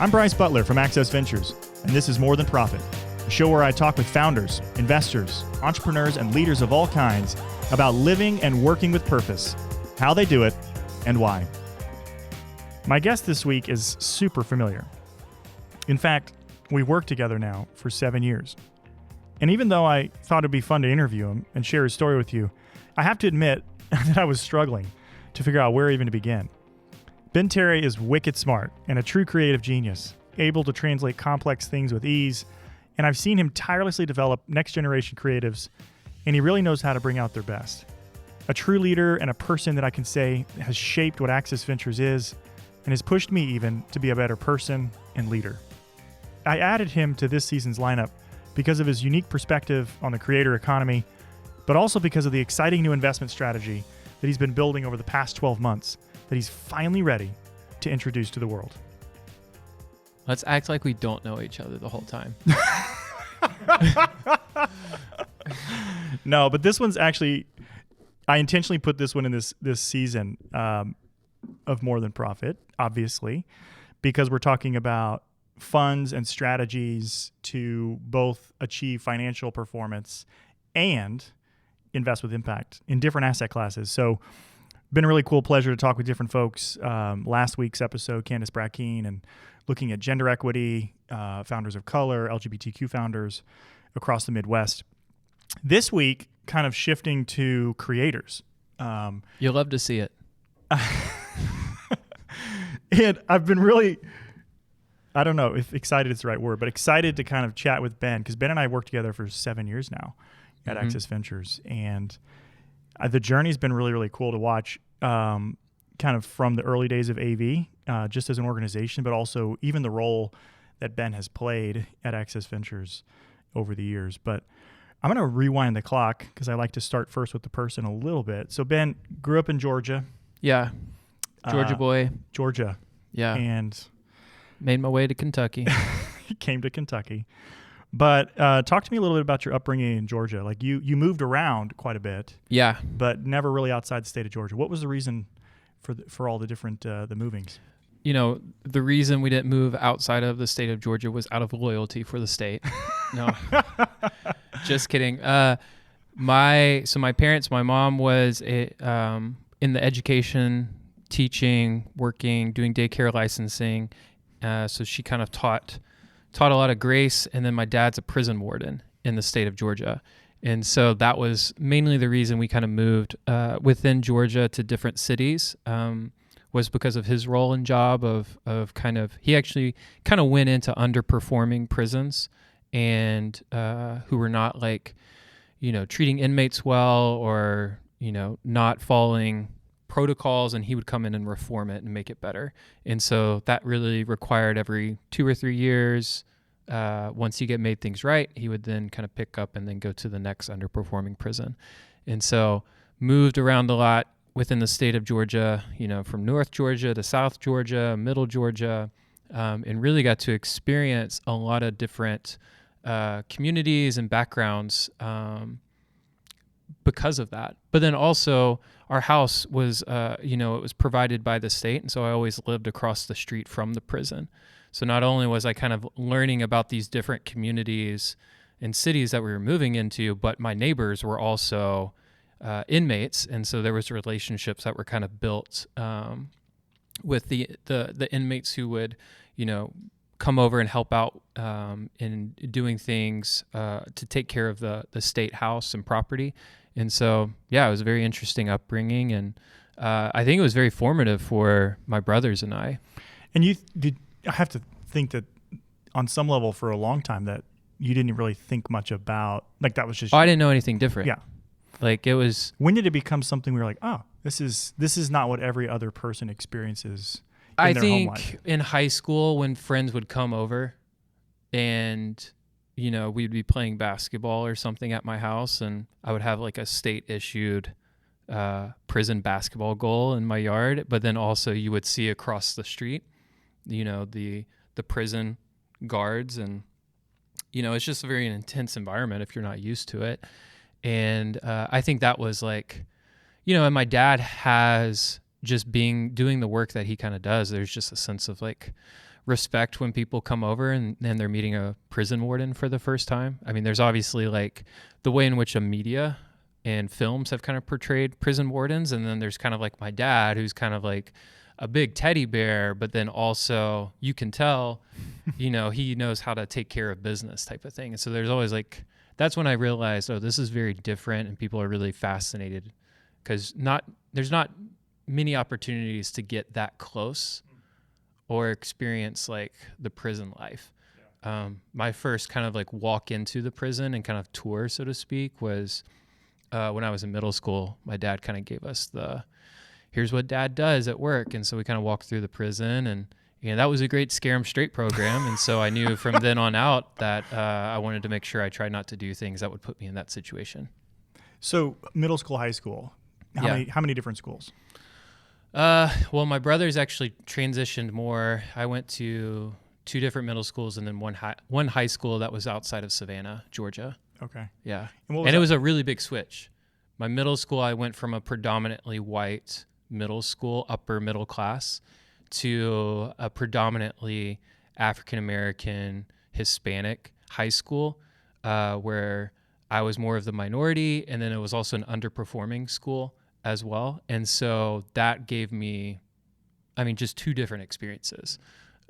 I'm Bryce Butler from Access Ventures, and this is More Than Profit, a show where I talk with founders, investors, entrepreneurs, and leaders of all kinds about living and working with purpose, how they do it, and why. My guest this week is super familiar. In fact, we've worked together now for 7 years. And even though I thought it'd be fun to interview him and share his story with you, I have to admit that I was struggling to figure out where even to begin. Ben Terry is wicked smart and a true creative genius, able to translate complex things with ease, and I've seen him tirelessly develop next-generation creatives, and he really knows how to bring out their best. A true leader and a person that I can say has shaped what Access Ventures is and has pushed me even to be a better person and leader. I added him to this season's lineup because of his unique perspective on the creator economy, but also because of the exciting new investment strategy that he's been building over the past 12 months that he's finally ready to introduce to the world. Let's act like we don't know each other the whole time. No, but this one's actually, I intentionally put this one in this season of More Than Profit, obviously, because we're talking about funds and strategies to both achieve financial performance and invest with impact in different asset classes. So been a really cool pleasure to talk with different folks. Last week's episode, Candace Brackeen, and looking at gender equity, founders of color, LGBTQ founders across the Midwest. This week, kind of shifting to creators. You'll love to see it. And I've been really, I don't know if excited is the right word, but excited to kind of chat with Ben, because Ben and I worked together for 7 years now at Access Ventures. And the journey's been really, really cool to watch, kind of from the early days of AV, just as an organization, but also even the role that Ben has played at Access Ventures over the years. But I'm going to rewind the clock because I like to start first with the person a little bit. So Ben grew up in Georgia. Yeah. Georgia boy. Georgia. Yeah. And made my way to Kentucky. came to Kentucky. But talk to me a little bit about your upbringing in Georgia. Like you moved around quite a bit. Yeah. But never really outside the state of Georgia. What was the reason for all the different the movings? You know, the reason we didn't move outside of the state of Georgia was out of loyalty for the state. No, just kidding. My parents, my mom was in the education, teaching, working, doing daycare licensing. So she kind of taught a lot of grace, and then my dad's a prison warden in the state of Georgia. And so that was mainly the reason we kind of moved within Georgia to different cities, was because of his role and job of he actually kind of went into underperforming prisons and who were not treating inmates well or, not following protocols, and he would come in and reform it and make it better. And so that really required every 2 or 3 years, once he made things right, he would then kind of pick up and then go to the next underperforming prison. And so moved around a lot within the state of Georgia, from North Georgia to South Georgia, Middle Georgia, and really got to experience a lot of different communities and backgrounds because of that. But then also our house was, it was provided by the state. And so I always lived across the street from the prison. So not only was I kind of learning about these different communities and cities that we were moving into, but my neighbors were also inmates. And so there was relationships that were kind of built with the inmates who would, come over and help out in doing things to take care of the state house and property. And so, yeah, it was a very interesting upbringing, and I think it was very formative for my brothers and I. And I have to think that on some level for a long time that you didn't really think much about, like that was just... Oh, I didn't know anything different. Yeah. Like it was... When did it become something where you're like, oh, this is not what every other person experiences in their home life? I think in high school when friends would come over and... we'd be playing basketball or something at my house, and I would have like a state-issued prison basketball goal in my yard. But then also you would see across the street, the prison guards, and it's just a very intense environment if you're not used to it. And I think that was like, and my dad has just doing the work that he kind of does. There's just a sense of like respect when people come over and they're meeting a prison warden for the first time. I mean, there's obviously like the way in which a media and films have kind of portrayed prison wardens. And then there's kind of like my dad, who's kind of like a big teddy bear, but then also you can tell, you know, he knows how to take care of business type of thing. And so there's always like, that's when I realized, oh, this is very different, and people are really fascinated because there's not many opportunities to get that close or experience like the prison life. My first kind of like walk into the prison and kind of tour, so to speak, was when I was in middle school. My dad kind of gave us here's what dad does at work. And so we kind of walked through the prison, and that was a great scare 'em straight program. And so I knew from then on out that I wanted to make sure I tried not to do things that would put me in that situation. So middle school, high school, how many different schools? Well, my brother's actually transitioned more. I went to 2 different middle schools and then one high school that was outside of Savannah, Georgia. Okay. Yeah. And it was a really big switch. My middle school, I went from a predominantly white middle school, upper middle class, to a predominantly African-American, Hispanic high school, where I was more of the minority. And then it was also an underperforming school as well. And so that gave me, just 2 different experiences,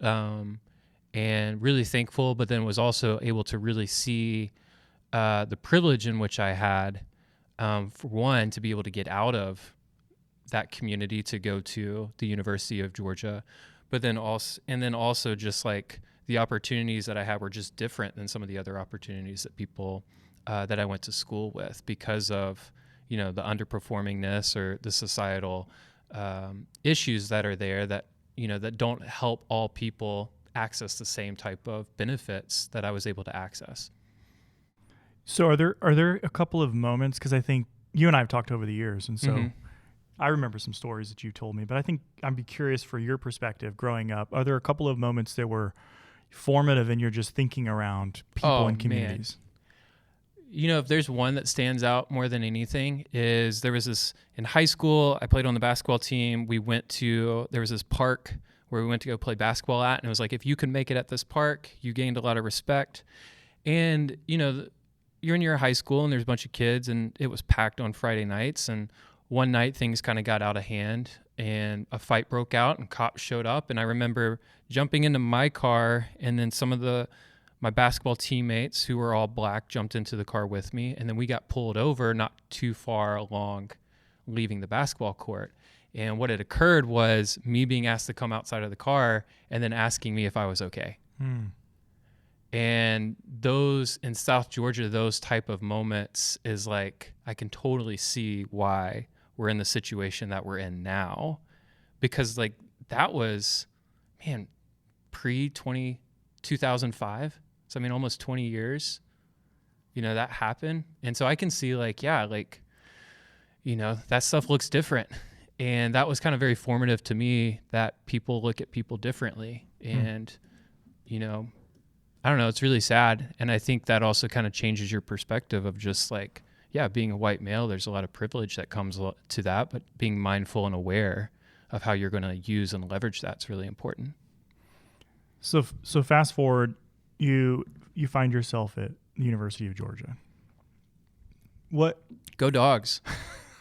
and really thankful, but then was also able to really see the privilege in which I had, for one, to be able to get out of that community to go to the University of Georgia, but then also just like the opportunities that I had were just different than some of the other opportunities that people that I went to school with because of, the underperformingness or the societal issues that are there that, that don't help all people access the same type of benefits that I was able to access. So are there a couple of moments, because I think you and I have talked over the years, and so I remember some stories that you told me, but I think I'd be curious for your perspective growing up. Are there a couple of moments that were formative in your just thinking around people and communities? Man. If there's one that stands out more than anything is there was this in high school, I played on the basketball team. There was this park where we went to go play basketball at, and it was like, if you can make it at this park, you gained a lot of respect. And, you're in your high school and there's a bunch of kids, and it was packed on Friday nights. And one night things kind of got out of hand and a fight broke out and cops showed up. And I remember jumping into my car, and then some of my basketball teammates who were all black jumped into the car with me. And then we got pulled over not too far along leaving the basketball court. And what had occurred was me being asked to come outside of the car and then asking me if I was okay. And those in South Georgia, those type of moments is like, I can totally see why we're in the situation that we're in now, because like that was, pre-2005. So, almost 20 years, that happened. And so I can see like, that stuff looks different. And that was kind of very formative to me, that people look at people differently. And, I don't know, it's really sad. And I think that also kind of changes your perspective of just like, being a white male, there's a lot of privilege that comes to that, but being mindful and aware of how you're going to use and leverage that's really important. So fast forward, you find yourself at the University of Georgia. What? Go Dogs.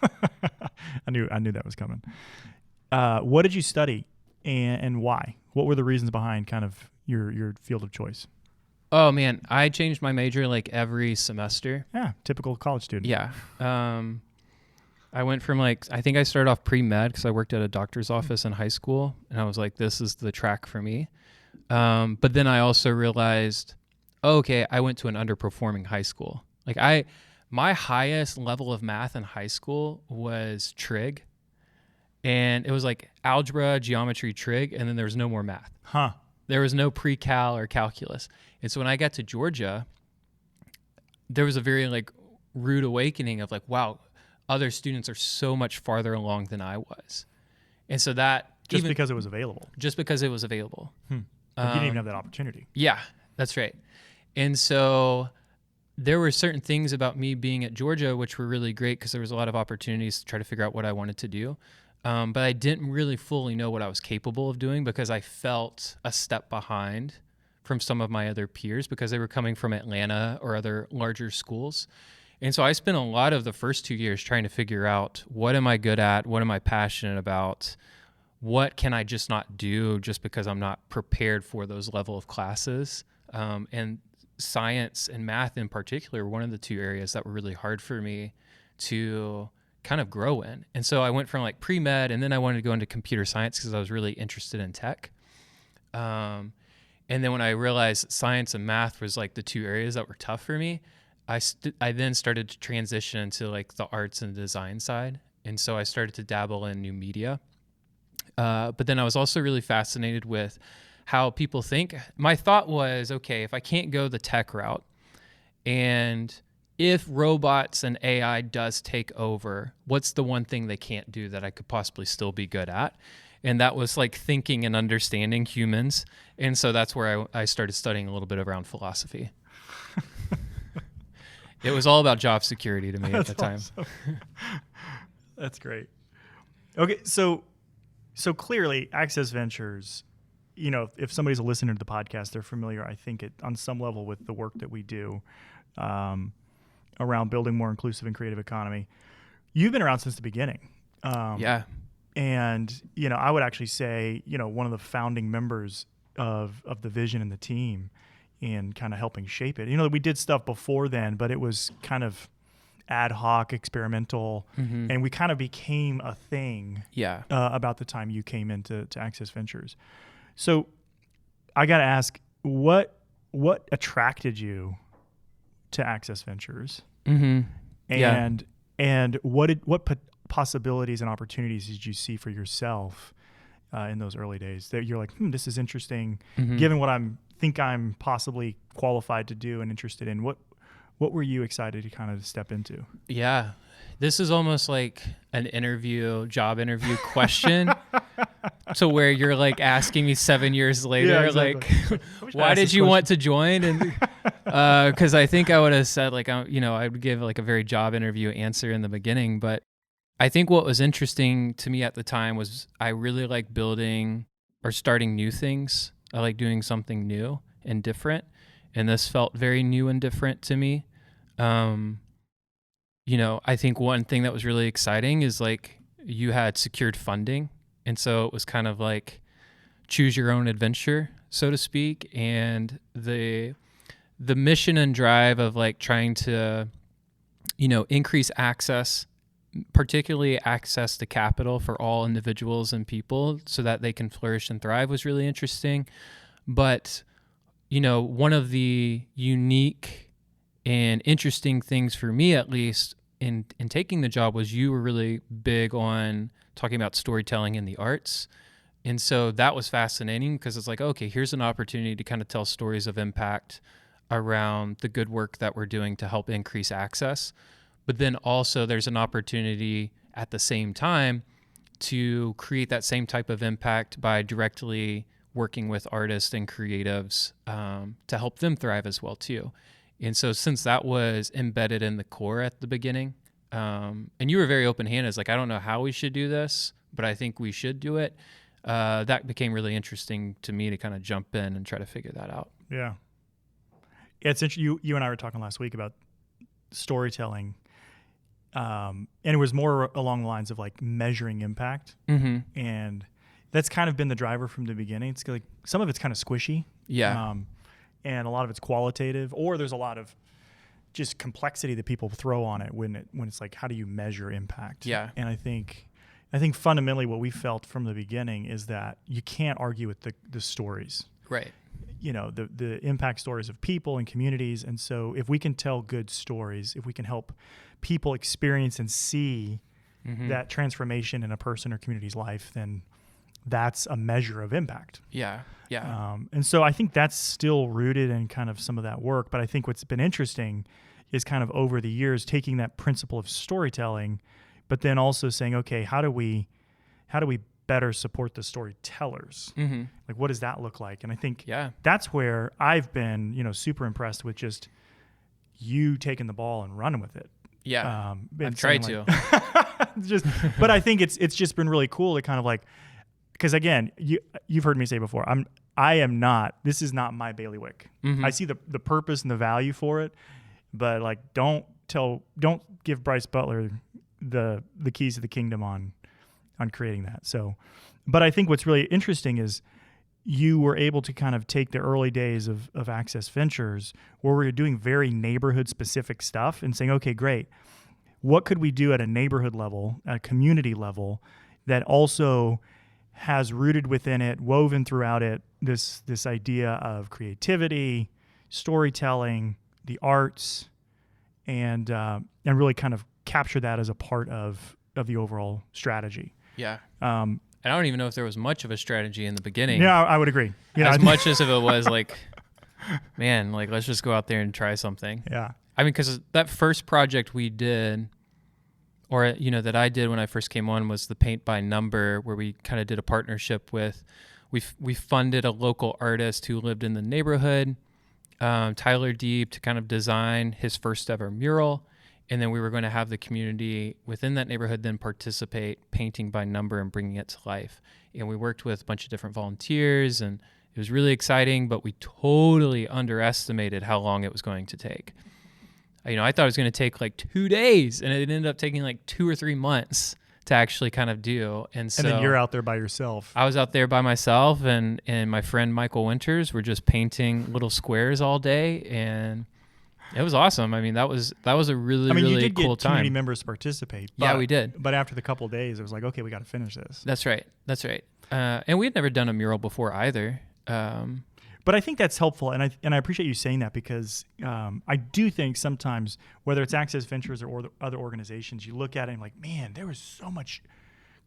I knew that was coming. What did you study and why? What were the reasons behind kind of your field of choice? Oh man, I changed my major like every semester. Yeah, typical college student. Yeah. I went from I think I started off pre-med because I worked at a doctor's office in high school, and I was like, this is the track for me. But then I also realized, okay, I went to an underperforming high school. My highest level of math in high school was trig, and it was like algebra, geometry, trig, and then there was no more math. There was no pre-cal or calculus. And so when I got to Georgia, there was a very rude awakening of wow, other students are so much farther along than I was. And so that because it was available. Just because it was available. You didn't even have that opportunity. Yeah, that's right. And so there were certain things about me being at Georgia which were really great because there was a lot of opportunities to try to figure out what I wanted to do. But I didn't really fully know what I was capable of doing because I felt a step behind from some of my other peers because they were coming from Atlanta or other larger schools. And so I spent a lot of the first 2 years trying to figure out, what am I good at? What am I passionate about? What can I just not do just because I'm not prepared for those level of classes? And science and math in particular were one of the two areas that were really hard for me to kind of grow in. And so I went from like pre-med, and then I wanted to go into computer science because I was really interested in tech. And then when I realized science and math was like the two areas that were tough for me, I then started to transition into like the arts and design side. And so I started to dabble in new media. But then I was also really fascinated with how people think. My thought was, okay, if I can't go the tech route, and if robots and AI does take over, what's the one thing they can't do that I could possibly still be good at? And that was like thinking and understanding humans. And so that's where I started studying a little bit around philosophy. It was all about job security to me at the time. Awesome. That's great. Okay, so clearly Access Ventures, you know, if somebody's a listener to the podcast, they're familiar, I think, on some level with the work that we do around building more inclusive and creative economy. You've been around since the beginning. Yeah. And, you know, I would actually say, you know, one of the founding members of the vision and the team in kind of helping shape it. You know, we did stuff before then, but it was kind of ad hoc, experimental, and we kind of became a thing about the time you came into Access Ventures. So I got to ask, what attracted you to Access Ventures? And what possibilities and opportunities did you see for yourself in those early days that you're like, this is interesting, given what I'm possibly qualified to do and interested in? What were you excited to kind of step into? Yeah, this is almost like an job interview question. To where you're like asking me 7 years later, exactly. Like, why did you want to join? And because I think I would have said like, I would give like a very job interview answer in the beginning. But I think what was interesting to me at the time was I really like building or starting new things. I like doing something new and different. And this felt very new and different to me. I think one thing that was really exciting is like you had secured funding. And so it was kind of like choose your own adventure, so to speak. And the mission and drive of like trying to, increase access, particularly access to capital for all individuals and people so that they can flourish and thrive was really interesting. But, one of the unique and interesting things for me, at least in taking the job, was you were really big on talking about storytelling in the arts. And so that was fascinating because it's like, okay, here's an opportunity to kind of tell stories of impact around the good work that we're doing to help increase access. But then also there's an opportunity at the same time to create that same type of impact by directly working with artists and creatives to help them thrive as well too. And so since that was embedded in the core at the beginning, and you were very open-handed, it's like, I don't know how we should do this, but I think we should do it. That became really interesting to me to kind of jump in and try to figure that out. Yeah. It's interesting. You and I were talking last week about storytelling. And it was more along the lines of like measuring impact. And that's kind of been the driver from the beginning. It's like some of it's kind of squishy. Yeah. And a lot of it's qualitative, or there's a lot of just complexity that people throw on it when it's like, how do you measure impact? Yeah. And I think fundamentally what we felt from the beginning is that you can't argue with the stories. Right. The impact stories of people and communities. And so if we can tell good stories, if we can help people experience and see that transformation in a person or community's life, then that's a measure of impact. Yeah. Yeah. And so I think that's still rooted in kind of some of that work. But I think what's been interesting is kind of over the years taking that principle of storytelling, but then also saying, okay, how do we better support the storytellers? Like, what does that look like? And I think that's where I've been, super impressed with just you taking the ball and running with it. Yeah. I've tried to. But I think it's just been really cool to kind of like, because again, you've heard me say before, this is not my bailiwick. Mm-hmm. I see the purpose and the value for it, but like, don't give Bryce Butler the keys to the kingdom on creating that. So, but I think what's really interesting is you were able to kind of take the early days of Access Ventures, where we were doing very neighborhood specific stuff, and saying, okay, great, what could we do at a neighborhood level, at a community level, that also has rooted within it, woven throughout it, this idea of creativity, storytelling, the arts, and really kind of capture that as a part of the overall strategy. Yeah. I don't even know if there was much of a strategy in the beginning. Yeah, I would agree. Much as if it was like, man, like, let's just go out there and try something. Yeah. I mean, because that first project we did, or, that I did when I first came on, was the Paint by Number, where we kind of did a partnership with, we funded a local artist who lived in the neighborhood, Tyler Deeb, to kind of design his first ever mural. And then we were going to have the community within that neighborhood then participate, painting by number and bringing it to life. And we worked with a bunch of different volunteers, and it was really exciting, but we totally underestimated how long it was going to take. I thought it was going to take like 2 days, and it ended up taking like 2 or 3 months to actually kind of do. And then you're out there by yourself. I was out there by myself, and my friend Michael Winters were just painting little squares all day, and it was awesome. I mean, that was a really, really you did cool get time. Community members to participate. Yeah, we did. But after the couple of days, it was like, okay, we got to finish this. That's right. And we had never done a mural before either. But I think that's helpful, and I appreciate you saying that, because I do think sometimes, whether it's Access Ventures or other organizations, you look at it and like, man, there was so much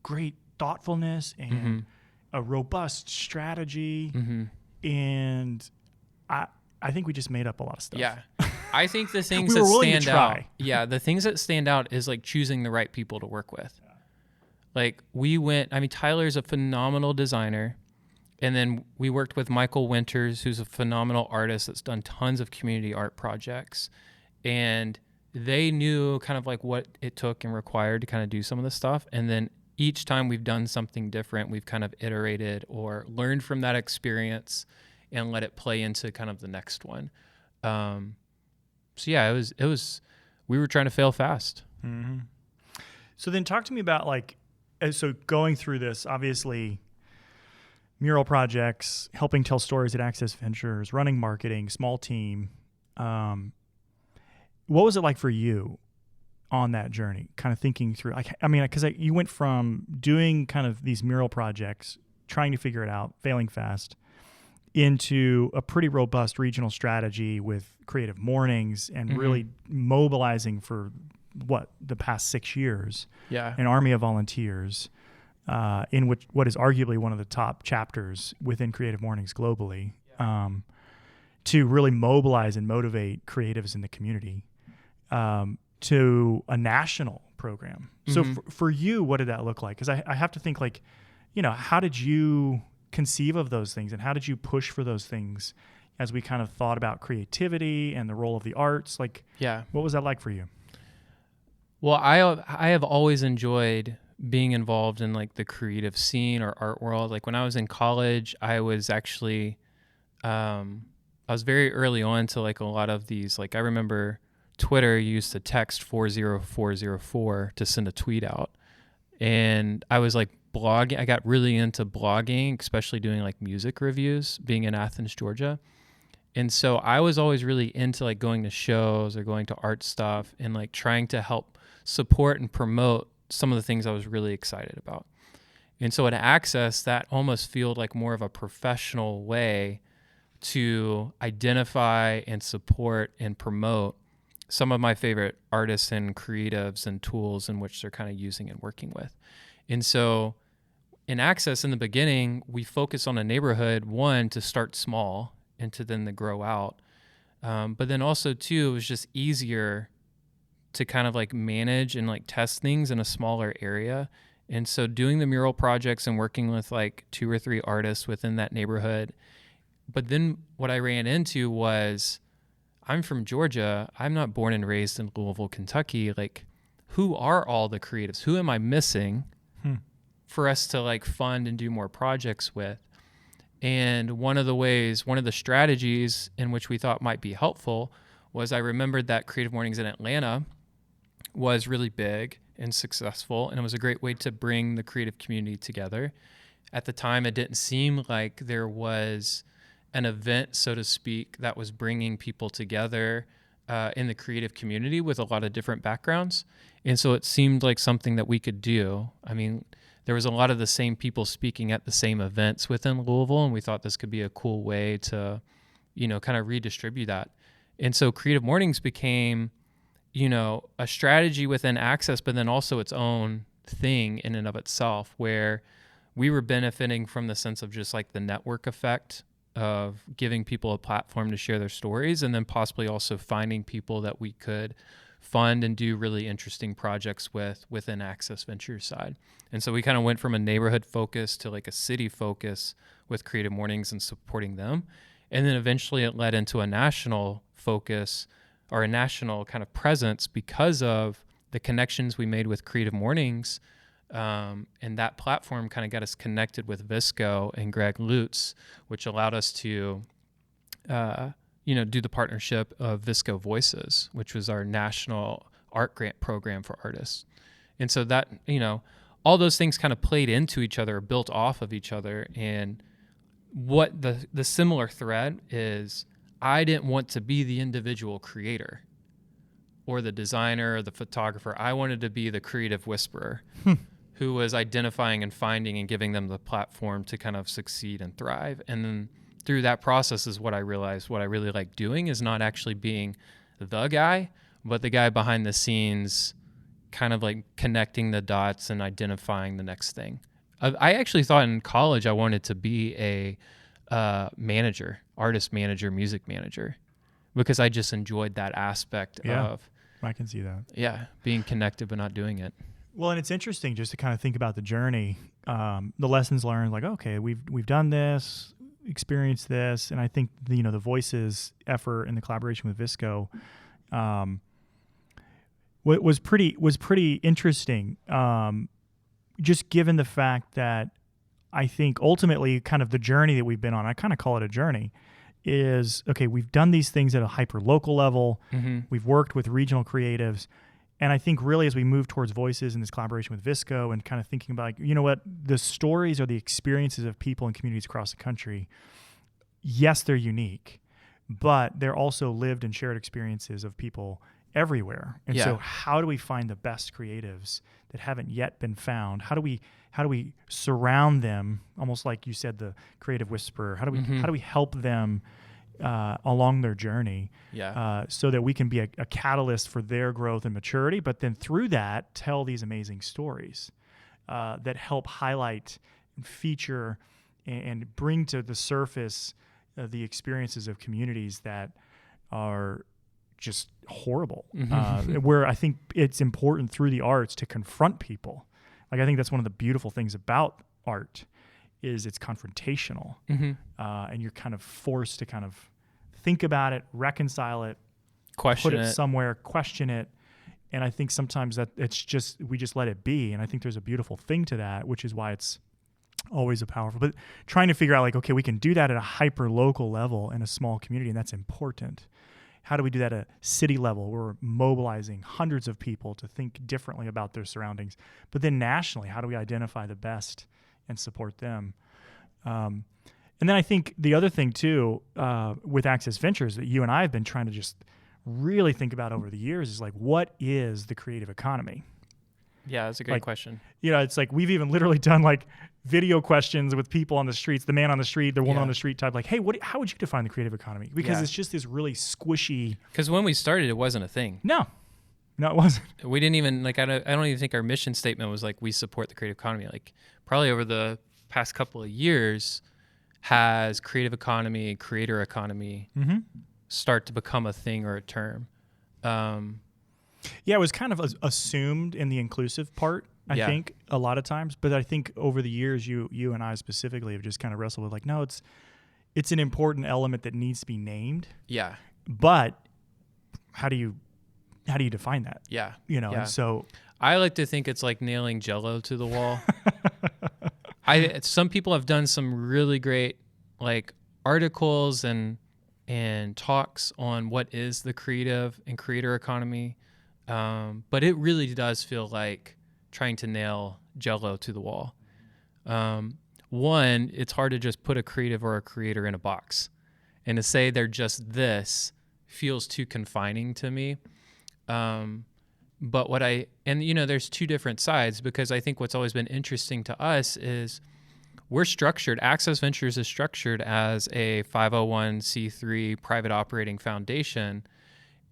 great thoughtfulness and a robust strategy, and I think we just made up a lot of stuff. Yeah. I think the things We were that willing to stand out. try. Yeah, the things that stand out is like choosing the right people to work with. Yeah. Like Tyler's a phenomenal designer. And then we worked with Michael Winters, who's a phenomenal artist that's done tons of community art projects. And they knew kind of like what it took and required to kind of do some of the stuff. And then each time we've done something different, we've kind of iterated or learned from that experience and let it play into kind of the next one. So yeah, it was, we were trying to fail fast. Mm-hmm. So then talk to me about so going through this, obviously mural projects, helping tell stories at Access Ventures, running marketing, small team. What was it like for you on that journey? Kind of thinking through, because you went from doing kind of these mural projects, trying to figure it out, failing fast, into a pretty robust regional strategy with Creative Mornings and really mobilizing for the past 6 years, an army of volunteers, in what is arguably one of the top chapters within Creative Mornings globally, to really mobilize and motivate creatives in the community, to a national program. So for you, what did that look like? Because I have to think how did you conceive of those things, and how did you push for those things as we kind of thought about creativity and the role of the arts? What was that like for you? Well, I have always enjoyed being involved in like the creative scene or art world. Like when I was in college, I was actually, I was very early on to like a lot of these, like I remember Twitter used to text 40404 to send a tweet out. And I was like blogging. I got really into blogging, especially doing like music reviews, being in Athens, Georgia. And so I was always really into like going to shows or going to art stuff and like trying to help support and promote some of the things I was really excited about. And so at Access, that almost felt like more of a professional way to identify and support and promote some of my favorite artists and creatives and tools in which they're kind of using and working with. And so in Access in the beginning, we focused on a neighborhood, one, to start small and to then grow out. But then also too, it was just easier to kind of like manage and like test things in a smaller area. And so doing the mural projects and working with like 2 or 3 artists within that neighborhood. But then what I ran into was, I'm from Georgia. I'm not born and raised in Louisville, Kentucky. Like, who are all the creatives? Who am I missing for us to like fund and do more projects with? And one of the strategies in which we thought might be helpful was I remembered that Creative Mornings in Atlanta was really big and successful, and it was a great way to bring the creative community together. At the time, it didn't seem like there was an event, so to speak, that was bringing people together in the creative community with a lot of different backgrounds. And so it seemed like something that we could do. I mean, there was a lot of the same people speaking at the same events within Louisville, and we thought this could be a cool way to, kind of redistribute that. And so Creative Mornings became, a strategy within Access, but then also its own thing in and of itself, where we were benefiting from the sense of just like the network effect of giving people a platform to share their stories, and then possibly also finding people that we could fund and do really interesting projects within Access Ventures side. And so we kind of went from a neighborhood focus to like a city focus with Creative Mornings and supporting them. And then eventually it led into a national focus or a national kind of presence because of the connections we made with Creative Mornings. And that platform kind of got us connected with Visco and Greg Lutz, which allowed us to do the partnership of Visco Voices, which was our national art grant program for artists. And so that, all those things kind of played into each other, built off of each other. And what the similar thread is, I didn't want to be the individual creator or the designer or the photographer. I wanted to be the creative whisperer who was identifying and finding and giving them the platform to kind of succeed and thrive. And then through that process is what I realized what I really like doing is not actually being the guy, but the guy behind the scenes, kind of like connecting the dots and identifying the next thing. I actually thought in college I wanted to be a manager, artist manager, music manager, because I just enjoyed that aspect of, I can see that. Yeah, being connected but not doing it. Well, and it's interesting just to kind of think about the journey, the lessons learned, like, okay, we've done this, experienced this, and I think the Voices effort and the collaboration with Visco was pretty interesting, just given the fact that I think ultimately kind of the journey that we've been on, I kind of call it a journey, is, okay, we've done these things at a hyper local level, we've worked with regional creatives. And I think really as we move towards Voices and this collaboration with Visco and kind of thinking about, like, the stories or the experiences of people and communities across the country, yes, they're unique, but they're also lived and shared experiences of people everywhere. And so how do we find the best creatives that haven't yet been found? How do we surround them, almost like you said, the creative whisperer? How do we help them along their journey, so that we can be a catalyst for their growth and maturity, but then through that, tell these amazing stories that help highlight and feature and bring to the surface the experiences of communities that are just horrible, where I think it's important through the arts to confront people. Like, I think that's one of the beautiful things about art is it's confrontational, and you're kind of forced to kind of think about it, reconcile it, put it somewhere, question it. And I think sometimes that we just let it be. And I think there's a beautiful thing to that, which is why it's always a powerful, but trying to figure out, like, okay, we can do that at a hyper local level in a small community, and that's important. How do we do that at a city level? We're mobilizing hundreds of people to think differently about their surroundings. But then nationally, how do we identify the best and support them? And then I think the other thing too, with Access Ventures that you and I have been trying to just really think about over the years is, like, what is the creative economy? Yeah, that's a great question. It's like we've even literally done like video questions with people on the streets, the man on the street, the woman on the street type, like, hey, how would you define the creative economy? Because it's just this really squishy. Because when we started, it wasn't a thing. No, it wasn't. We didn't even I don't even think our mission statement was like, we support the creative economy. Like, probably over the past couple of years has creative economy, creator economy start to become a thing or a term. It was kind of assumed in the inclusive part, I think, a lot of times. But I think over the years, you and I specifically have just kind of wrestled with, like, no, it's an important element that needs to be named. Yeah. But how do you how do you define that? Yeah. And so I like to think it's like nailing Jell-O to the wall. Some people have done some really great like articles and talks on what is the creative and creator economy. But it really does feel like trying to nail Jell-O to the wall. One, it's hard to just put a creative or a creator in a box, and to say they're just this feels too confining to me. But there's two different sides, because I think what's always been interesting to us is we're structured, Access Ventures is structured as a 501c3 private operating foundation.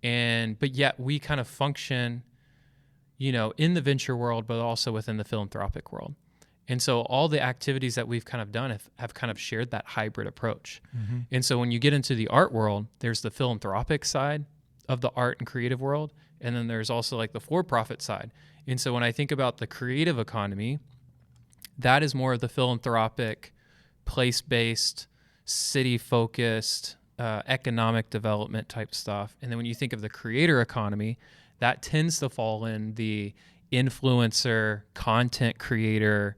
But yet we kind of function, in the venture world, but also within the philanthropic world. And so all the activities that we've kind of done have kind of shared that hybrid approach. Mm-hmm. And so when you get into the art world, there's the philanthropic side of the art and creative world. And then there's also like the for-profit side. And so when I think about the creative economy, that is more of the philanthropic, place-based, city-focused, economic development type stuff. And then when you think of the creator economy, that tends to fall in the influencer, content creator,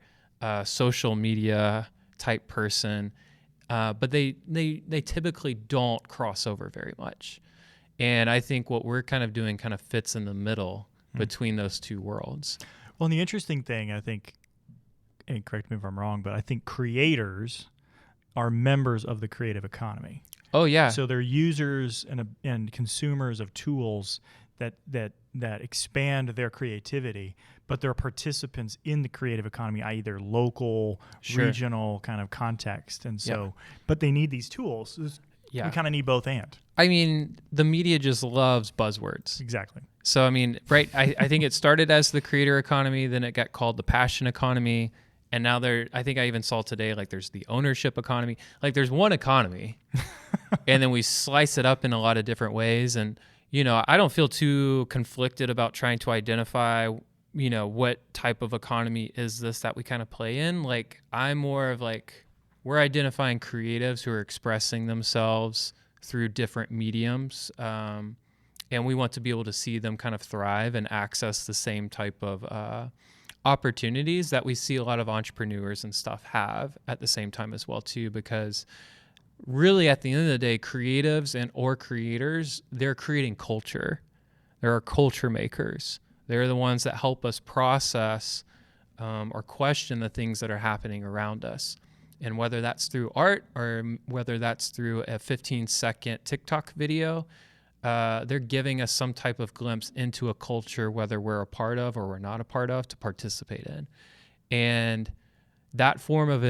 social media type person. But they typically don't cross over very much. And I think what we're kind of doing kind of fits in the middle between those two worlds. Well, and the interesting thing, I think, and correct me if I'm wrong, but I think creators are members of the creative economy. Oh, yeah. So they're users and consumers of tools that expand their creativity, but they're participants in the creative economy, i.e. their local, regional kind of context. And so, but they need these tools. We kind of need both and. I mean, the media just loves buzzwords. Exactly. So, I mean, right, I think it started as the creator economy, then it got called the passion economy, and now I think I even saw today, like there's the ownership economy. Like there's one economy, and then we slice it up in a lot of different ways. And, I don't feel too conflicted about trying to identify, what type of economy is this that we kind of play in. Like I'm more of like, we're identifying creatives who are expressing themselves through different mediums. And we want to be able to see them kind of thrive and access the same type of opportunities that we see a lot of entrepreneurs and stuff have at the same time as well too, because really at the end of the day, creatives or creators, they're creating culture. There are culture makers. They're the ones that help us process or question the things that are happening around us. And whether that's through art or whether that's through a 15-second TikTok video, they're giving us some type of glimpse into a culture, whether we're a part of or we're not a part of, to participate in. And that form of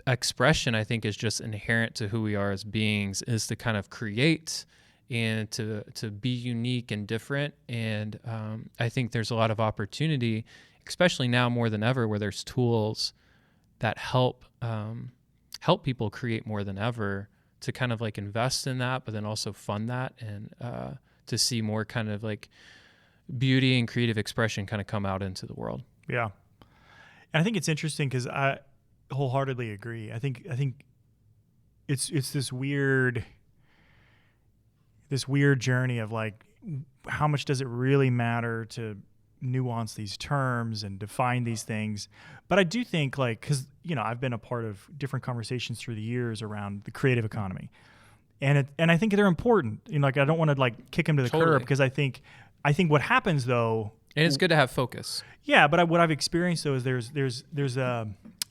expression, I think, is just inherent to who we are as beings, is to kind of create and to be unique and different. And I think there's a lot of opportunity, especially now more than ever, where there's tools that help people create more than ever, to kind of like invest in that, but then also fund that, and to see more kind of like beauty and creative expression kind of come out into the world. Yeah. And I think it's interesting because I wholeheartedly agree. I think it's this weird journey of like, how much does it really matter to nuance these terms and define these things? But I do think, like, because I've been a part of different conversations through the years around the creative economy, and I think they're important. Like, I don't want to like kick them to the curb, because I think what happens though, and it's good to have focus. Yeah, but what I've experienced though is there's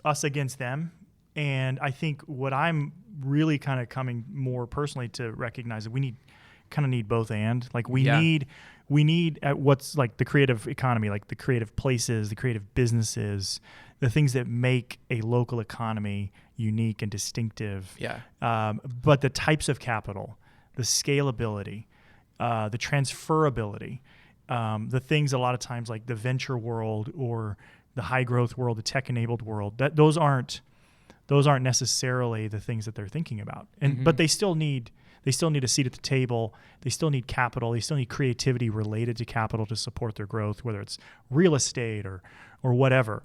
us against them, and I think what I'm really kind of coming more personally to recognize that we need both and. Like we need at what's like the creative economy, like the creative places, the creative businesses, the things that make a local economy unique and distinctive. Yeah. But the types of capital, the scalability, the transferability, the things a lot of times like the venture world or the high growth world, the tech enabled world, those aren't necessarily the things that they're thinking about. And but they still need a seat at the table. They still need capital. They still need creativity related to capital to support their growth, whether it's real estate or whatever.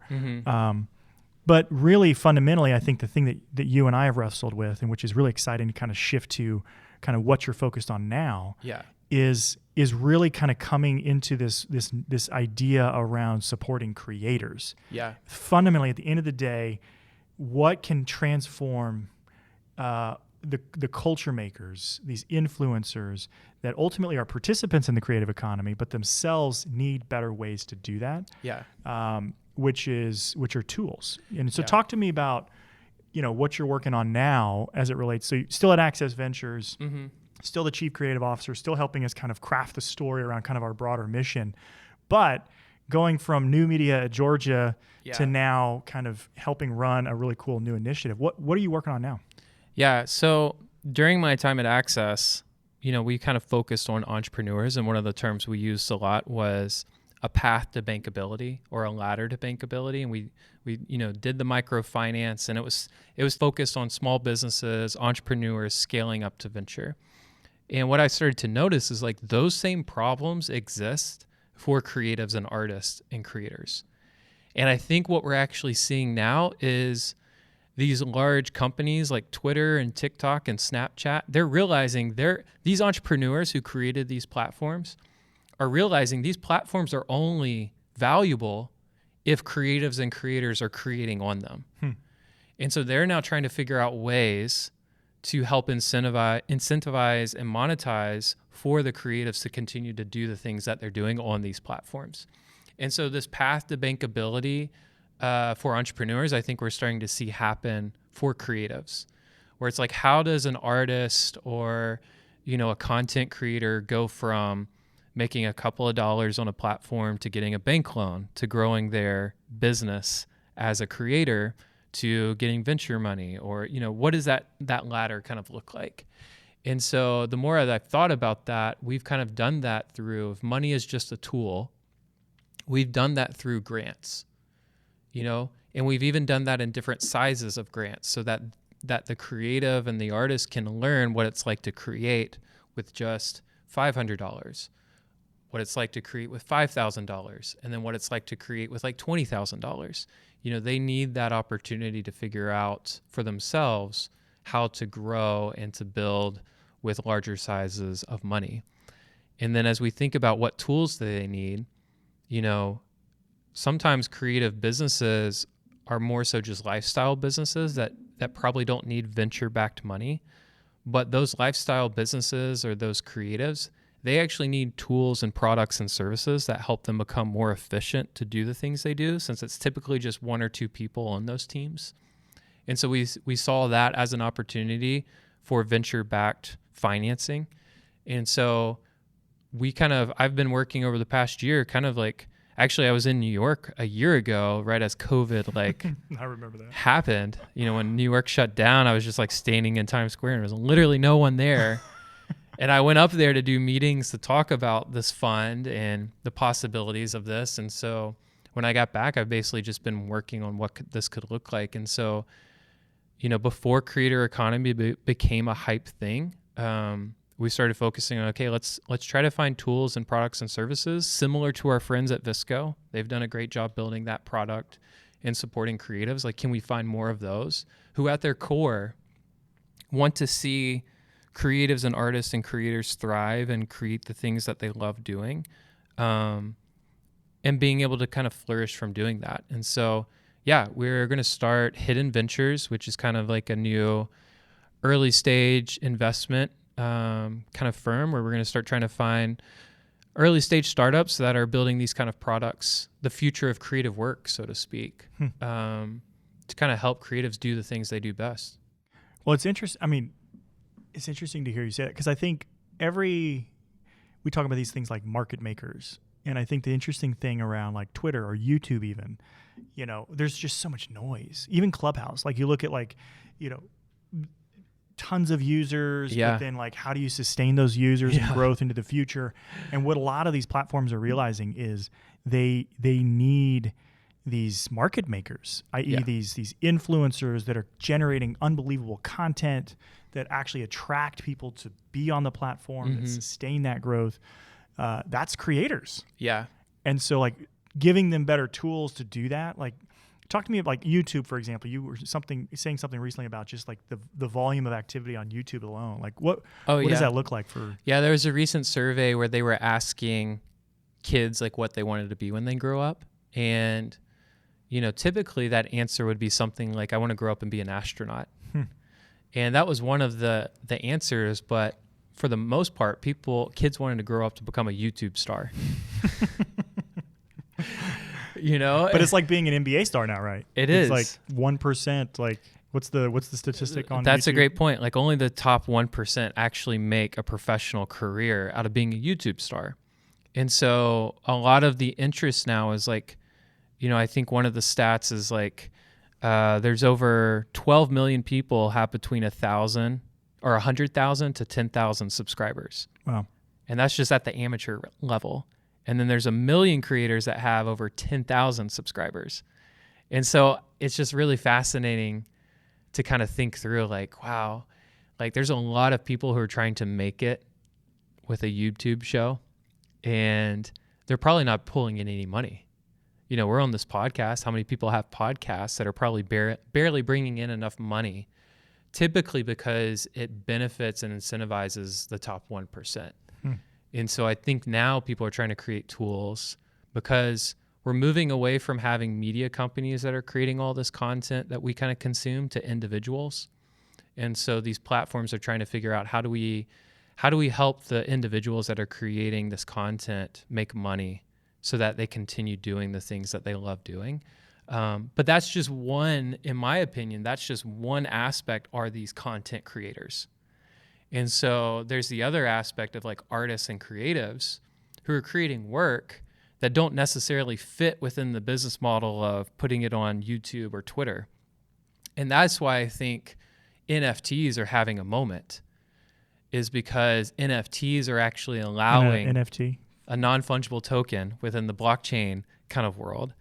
But really fundamentally, I think the thing that you and I have wrestled with, and which is really exciting to kind of shift to kind of what you're focused on now, is really kind of coming into this idea around supporting creators. Yeah. Fundamentally, at the end of the day, what can transform the culture makers, these influencers that ultimately are participants in the creative economy, but themselves need better ways to do that. Yeah. Which are tools. And so Yeah. talk to me about, what you're working on now as it relates. So you're still at Access Ventures, still the chief creative officer, still helping us kind of craft the story around kind of our broader mission, but going from new media at Georgia to now kind of helping run a really cool new initiative. What are you working on now? Yeah. So during my time at Access, we kind of focused on entrepreneurs, and one of the terms we used a lot was a path to bankability or a ladder to bankability. And we did the microfinance, and it was focused on small businesses, entrepreneurs scaling up to venture. And what I started to notice is like those same problems exist for creatives and artists and creators. And I think what we're actually seeing now is these large companies like Twitter and TikTok and Snapchat, they're realizing these entrepreneurs who created these platforms are realizing these platforms are only valuable if creatives and creators are creating on them. And so they're now trying to figure out ways to help incentivize and monetize for the creatives to continue to do the things that they're doing on these platforms. And so this path to bankability for entrepreneurs, I think we're starting to see happen for creatives, where it's like, how does an artist or, a content creator go from making a couple of dollars on a platform to getting a bank loan to growing their business as a creator to getting venture money, or, what does that ladder kind of look like? And so the more that I've thought about that, we've kind of done that through, if money is just a tool, we've done that through grants, and we've even done that in different sizes of grants so that the creative and the artist can learn what it's like to create with just $500, what it's like to create with $5,000, and then what it's like to create with like $20,000. They need that opportunity to figure out for themselves how to grow and to build with larger sizes of money. And then as we think about what tools they need, sometimes creative businesses are more so just lifestyle businesses that probably don't need venture-backed money. But those lifestyle businesses or those creatives, they actually need tools and products and services that help them become more efficient to do the things they do, since it's typically just one or two people on those teams. And so we saw that as an opportunity for venture-backed financing. And so I've been working over the past year actually I was in New York a year ago, right as COVID I remember that happened. When New York shut down, I was just like standing in Times Square and there was literally no one there. And I went up there to do meetings to talk about this fund and the possibilities of this. And so when I got back, I've basically just been working on what this could look like. And so, before creator economy became a hype thing, we started focusing on, okay, let's try to find tools and products and services similar to our friends at Visco. They've done a great job building that product and supporting creatives. Like, can we find more of those who at their core want to see creatives and artists and creators thrive and create the things that they love doing, and being able to kind of flourish from doing that. And so, we're going to start Hidden Ventures, which is kind of like a new early stage investment kind of firm where we're going to start trying to find early stage startups that are building these kind of products, the future of creative work, so to speak, to kind of help creatives do the things they do best. Well, it's interesting. I mean, it's interesting to hear you say that, because I think we talk about these things like market makers. And I think the interesting thing around like Twitter or YouTube even, there's just so much noise. Even Clubhouse, like you look at tons of users, but then like how do you sustain those users and growth into the future? And what a lot of these platforms are realizing is they need these market makers, i.e. these influencers that are generating unbelievable content that actually attract people to be on the platform and sustain that growth. That's creators. Yeah. And so like giving them better tools to do that, like Talk to me about like YouTube, for example. You were saying something recently about just like the volume of activity on YouTube alone. Like what does that look like for? Yeah, there was a recent survey where they were asking kids like what they wanted to be when they grow up. And, typically that answer would be something like, I want to grow up and be an astronaut. And that was one of the answers. But for the most part, kids wanted to grow up to become a YouTube star. But it's like being an NBA star now, right? It's like 1%. Like what's the statistic on That's YouTube? a great point. Like only the top 1% actually make a professional career out of being a YouTube star. And so a lot of the interest now is like, I think one of the stats is like there's over 12 million people have between 1,000 or 100,000 to 10,000 subscribers. Wow. And that's just at the amateur level. And then there's 1 million creators that have over 10,000 subscribers. And so it's just really fascinating to kind of think through like, wow, like there's a lot of people who are trying to make it with a YouTube show and they're probably not pulling in any money. We're on this podcast. How many people have podcasts that are probably barely bringing in enough money, typically because it benefits and incentivizes the top 1%. And so I think now people are trying to create tools because we're moving away from having media companies that are creating all this content that we kind of consume to individuals. And so these platforms are trying to figure out how do we help the individuals that are creating this content make money so that they continue doing the things that they love doing. But that's just one, in my opinion, that's just one aspect are these content creators. And so there's the other aspect of like artists and creatives who are creating work that don't necessarily fit within the business model of putting it on YouTube or Twitter. And that's why I think NFTs are having a moment, is because NFTs are actually allowing NFT, a non-fungible token within the blockchain kind of world,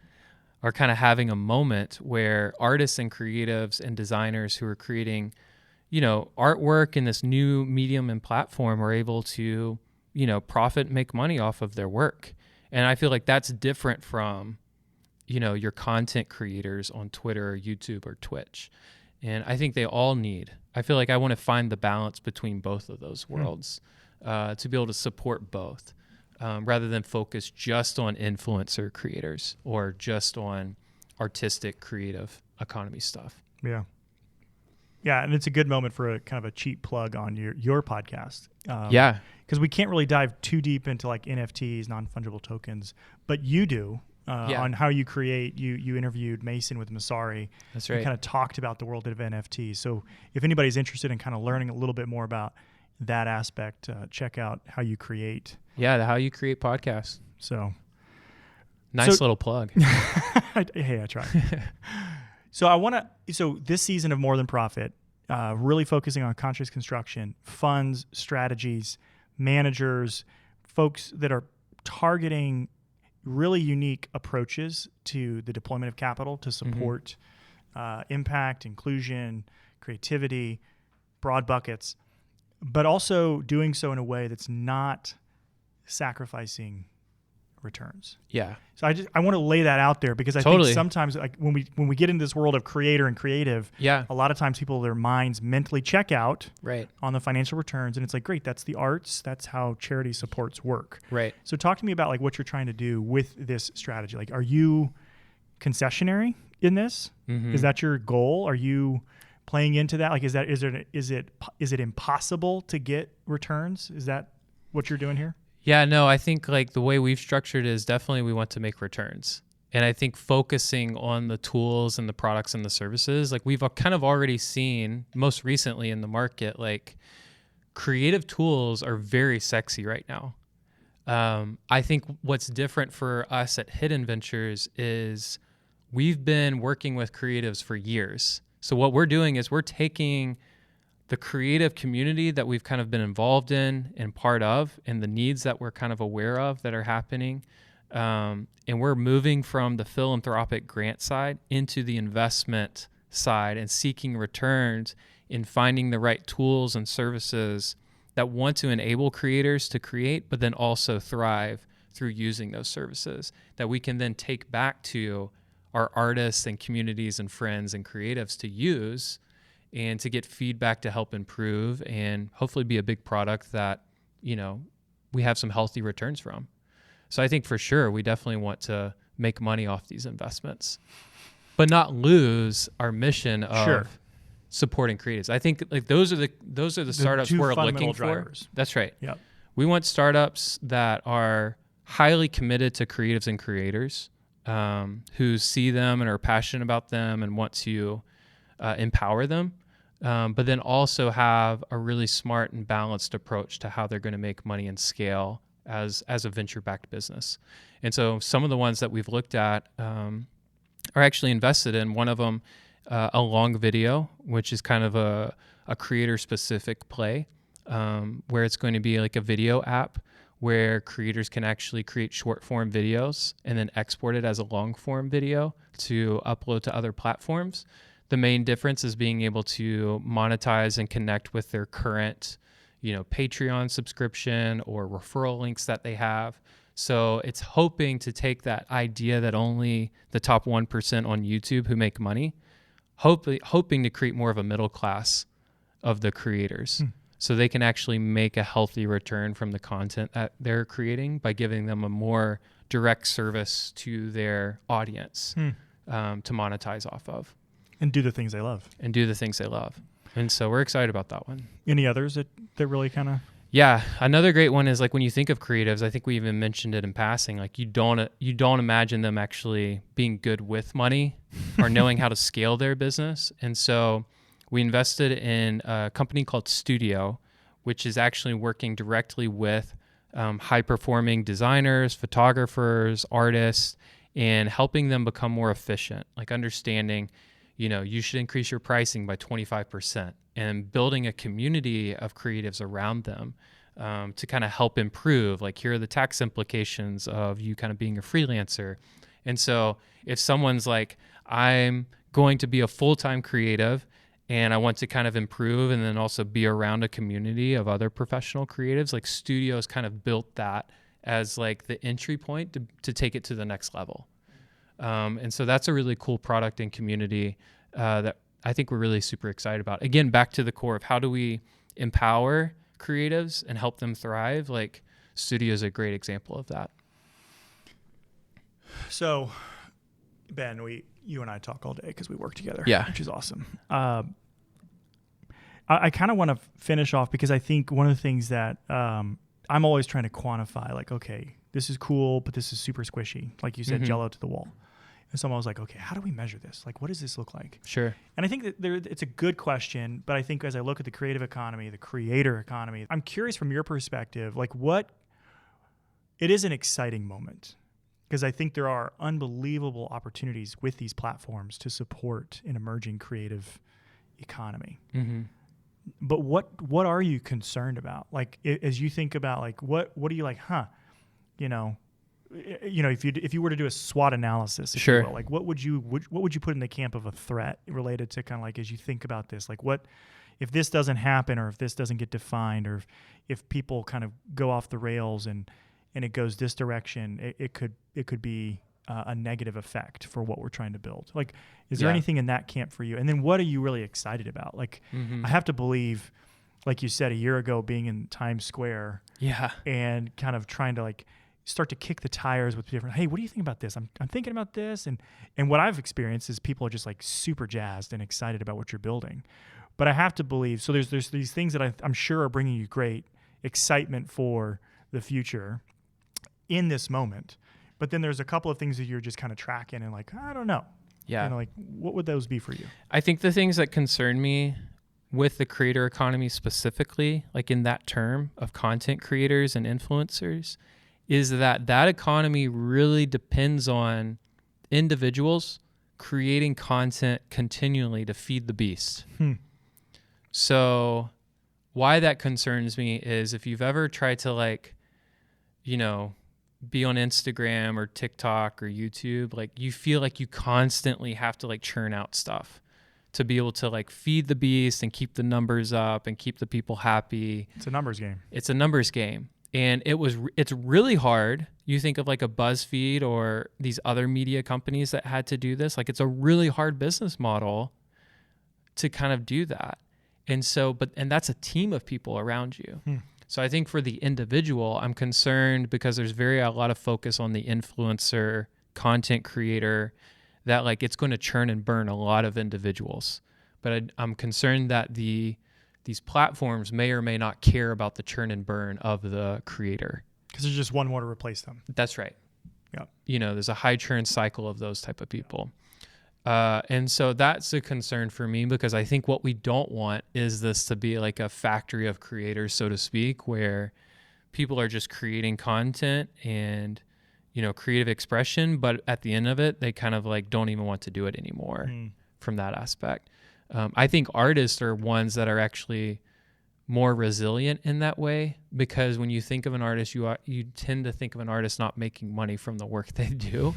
are kind of having a moment where artists and creatives and designers who are creating artwork in this new medium and platform are able to, profit, make money off of their work. And I feel like that's different from, your content creators on Twitter or YouTube or Twitch. And I think they all I feel like I want to find the balance between both of those worlds to be able to support both rather than focus just on influencer creators or just on artistic, creative economy stuff. Yeah. Yeah, and it's a good moment for a kind of a cheap plug on your podcast. Because we can't really dive too deep into like NFTs, non-fungible tokens, but you do on how you create. You interviewed Mason with Masari. That's right. You kind of talked about the world of NFTs. So if anybody's interested in kind of learning a little bit more about that aspect, check out How You Create. Yeah, the How You Create podcast. So nice little plug. Hey, I tried. So this season of More Than Profit, really focusing on conscious construction, funds, strategies, managers, folks that are targeting really unique approaches to the deployment of capital to support impact, inclusion, creativity, broad buckets, but also doing so in a way that's not sacrificing returns. Yeah. So I want to lay that out there because I think sometimes like when we get into this world of creator and creative, a lot of times their minds mentally check out on the financial returns, and it's like, great, that's the arts, that's how charity supports work. Right. So talk to me about like what you're trying to do with this strategy. Like, are you concessionary in this? Is that your goal? Are you playing into that? Like, is it impossible to get returns? Is that what you're doing here? Yeah, no, I think like the way we've structured it is definitely we want to make returns. And I think focusing on the tools and the products and the services, like we've kind of already seen most recently in the market, like creative tools are very sexy right now. I think what's different for us at Hidden Ventures is we've been working with creatives for years. So what we're doing is we're taking the creative community that we've kind of been involved in and part of, and the needs that we're kind of aware of that are happening. And we're moving from the philanthropic grant side into the investment side and seeking returns in finding the right tools and services that want to enable creators to create, but then also thrive through using those services that we can then take back to our artists and communities and friends and creatives to use and to get feedback to help improve and hopefully be a big product that, we have some healthy returns from. So I think for sure we definitely want to make money off these investments, but not lose our mission of supporting creatives. I think like those are the startups we're looking for. Drivers. That's right. Yep. We want startups that are highly committed to creatives and creators, who see them and are passionate about them and want to empower them, but then also have a really smart and balanced approach to how they're going to make money and scale as a venture-backed business. And so some of the ones that we've looked at are actually invested in. One of them, a long video, which is kind of a creator-specific play, where it's going to be like a video app where creators can actually create short-form videos and then export it as a long-form video to upload to other platforms. The main difference is being able to monetize and connect with their current, Patreon subscription or referral links that they have. So it's hoping to take that idea that only the top 1% on YouTube who make money, hoping to create more of a middle class of the creators. So they can actually make a healthy return from the content that they're creating by giving them a more direct service to their audience to monetize off of. And do the things they love. And so we're excited about that one. Any others that really kind of... Yeah, another great one is like when you think of creatives, I think we even mentioned it in passing, like you don't imagine them actually being good with money or knowing how to scale their business. And so we invested in a company called Studio, which is actually working directly with high-performing designers, photographers, artists, and helping them become more efficient, like understanding, you should increase your pricing by 25% and building a community of creatives around them to kind of help improve, like here are the tax implications of you kind of being a freelancer. And so if someone's like, I'm going to be a full-time creative and I want to kind of improve and then also be around a community of other professional creatives, like Studio's kind of built that as like the entry point to take it to the next level. And so that's a really cool product and community that I think we're really super excited about. Again, back to the core of how do we empower creatives and help them thrive? Like Studio is a great example of that. So, Ben, you and I talk all day because we work together, which is awesome. I kind of want to finish off because I think one of the things that I'm always trying to quantify, like, okay, this is cool, but this is super squishy. Like you said, Jello to the wall. And someone was like, okay, how do we measure this? Like, what does this look like? Sure. And I think that it's a good question, but I think as I look at the creative economy, the creator economy, I'm curious from your perspective, like it is an exciting moment because I think there are unbelievable opportunities with these platforms to support an emerging creative economy. But what are you concerned about? Like, as you think about, like, what are you like, if you were to do a SWOT analysis, if you will, like what would you put in the camp of a threat related to kind of like as you think about this, like what if this doesn't happen or if this doesn't get defined or if people kind of go off the rails and it goes this direction, it could be a negative effect for what we're trying to build. Like, is there anything in that camp for you? And then what are you really excited about? Like, I have to believe, like you said, a year ago being in Times Square, and kind of trying to like start to kick the tires with different, hey, what do you think about this? I'm thinking about this. And what I've experienced is people are just like super jazzed and excited about what you're building. But I have to believe, so there's these things that I'm sure are bringing you great excitement for the future in this moment. But then there's a couple of things that you're just kind of tracking and like, I don't know. Yeah. Like what would those be for you? I think the things that concern me with the creator economy specifically, like in that term of content creators and influencers, is that economy really depends on individuals creating content continually to feed the beast. So why that concerns me is if you've ever tried to like, be on Instagram or TikTok or YouTube, like you feel like you constantly have to like churn out stuff to be able to like feed the beast and keep the numbers up and keep the people happy. It's a numbers game. It's a numbers game. And it's really hard. You think of like a BuzzFeed or these other media companies that had to do this. Like it's a really hard business model to kind of do that. And so, and that's a team of people around you. So I think for the individual, I'm concerned because there's a lot of focus on the influencer, content creator, that like it's going to churn and burn a lot of individuals. But I'm concerned that these platforms may or may not care about the churn and burn of the creator. Because there's just one more to replace them. That's right. Yeah. There's a high churn cycle of those type of people. And so that's a concern for me, because I think what we don't want is this to be like a factory of creators, so to speak, where people are just creating content and, creative expression, but at the end of it, they kind of like don't even want to do it anymore from that aspect. I think artists are ones that are actually more resilient in that way, because when you think of an artist, you tend to think of an artist not making money from the work they do.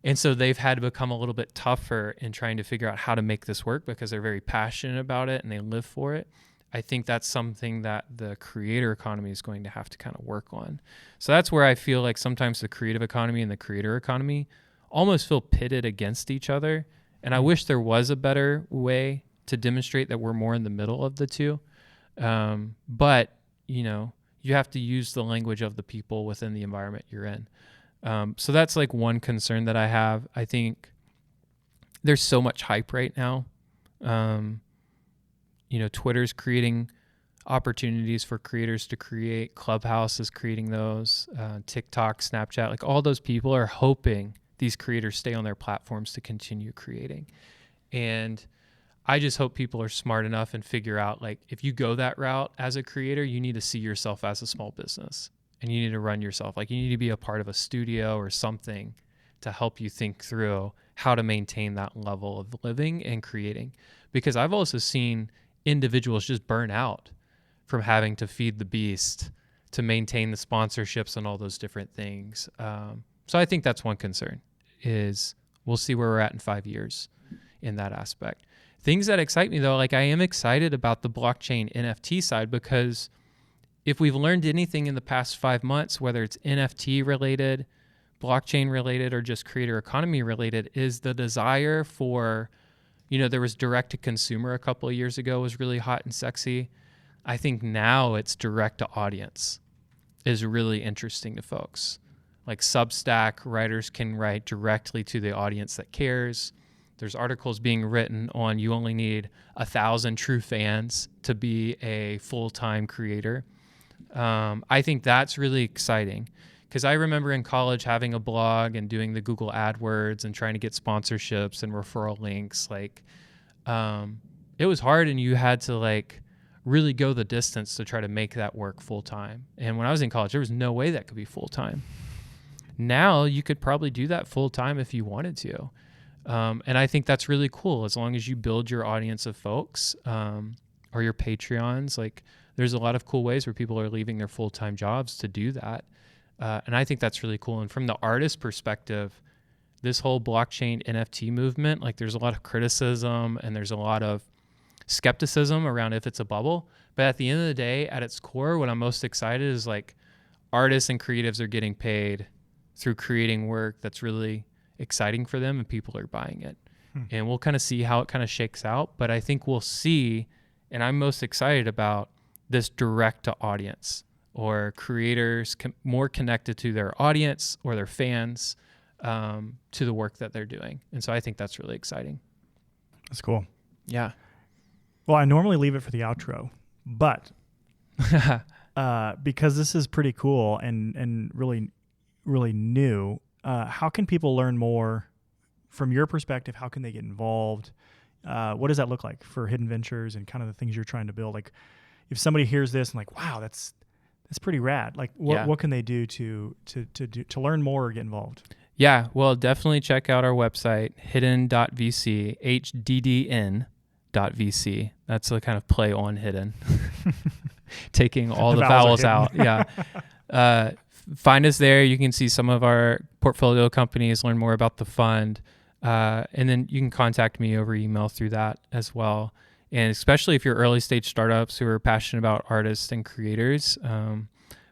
And so they've had to become a little bit tougher in trying to figure out how to make this work, because they're very passionate about it and they live for it. I think that's something that the creator economy is going to have to kind of work on. So that's where I feel like sometimes the creative economy and the creator economy almost feel pitted against each other. And I wish there was a better way to demonstrate that we're more in the middle of the two. But, you have to use the language of the people within the environment you're in. So that's like one concern that I have. I think there's so much hype right now. Twitter's creating opportunities for creators to create. Clubhouse is creating those. TikTok, Snapchat, like all those people are hoping these creators stay on their platforms to continue creating. And I just hope people are smart enough and figure out, like, if you go that route as a creator, you need to see yourself as a small business. And you need to run yourself. Like, you need to be a part of a studio or something to help you think through how to maintain that level of living and creating. Because I've also seen individuals just burn out from having to feed the beast to maintain the sponsorships and all those different things. So I think that's one concern, is we'll see where we're at in 5 years in that aspect. Things that excite me, though, like I am excited about the blockchain NFT side, because if we've learned anything in the past 5 months, whether it's NFT related, blockchain related, or just creator economy related, is the desire for, there was direct to consumer a couple of years ago was really hot and sexy. I think now it's direct to audience is really interesting to folks. Like Substack, writers can write directly to the audience that cares. There's articles being written on you only need 1,000 true fans to be a full-time creator. I think that's really exciting, because I remember in college having a blog and doing the Google AdWords and trying to get sponsorships and referral links. Like, it was hard, and you had to like really go the distance to try to make that work full time. And when I was in college, there was no way that could be full time. Now you could probably do that full time if you wanted to. And I think that's really cool, as long as you build your audience of folks, or your Patreons. Like, there's a lot of cool ways where people are leaving their full-time jobs to do that. And I think that's really cool. And from the artist perspective, this whole blockchain NFT movement, like there's a lot of criticism and there's a lot of skepticism around if it's a bubble. But at the end of the day, at its core, what I'm most excited is like artists and creatives are getting paid through creating work that's really exciting for them, and people are buying it. And we'll kind of see how it kind of shakes out. But I think we'll see, and I'm most excited about this direct to audience, or creators more connected to their audience or their fans, to the work that they're doing. And so I think that's really exciting. That's cool. Yeah. Well, I normally leave it for the outro, but because this is pretty cool and really, really new, how can people learn more from your perspective? How can they get involved? What does that look like for Hidden Ventures and kind of the things you're trying to build? Like, if somebody hears this and like, wow, that's pretty rad. Like, what can they do to learn more or get involved? Yeah, well, definitely check out our website, hidden.vc, HDDN.vc. That's a kind of play on hidden, taking all the vowels out. Yeah. Find us there. You can see some of our portfolio companies, learn more about the fund. And then you can contact me over email through that as well. And especially if you're early stage startups who are passionate about artists and creators,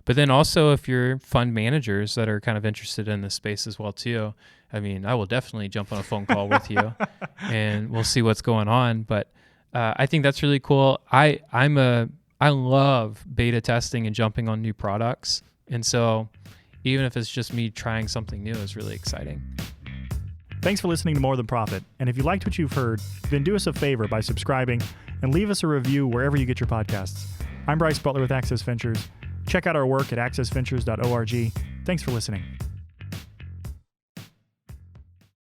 But then also if you're fund managers that are kind of interested in this space as well too, I mean, I will definitely jump on a phone call with you and we'll see what's going on. But I think that's really cool. I love beta testing and jumping on new products. And so even if it's just me trying something new, is really exciting. Thanks for listening to More Than Profit. And if you liked what you've heard, then do us a favor by subscribing and leave us a review wherever you get your podcasts. I'm Bryce Butler with Access Ventures. Check out our work at accessventures.org. Thanks for listening.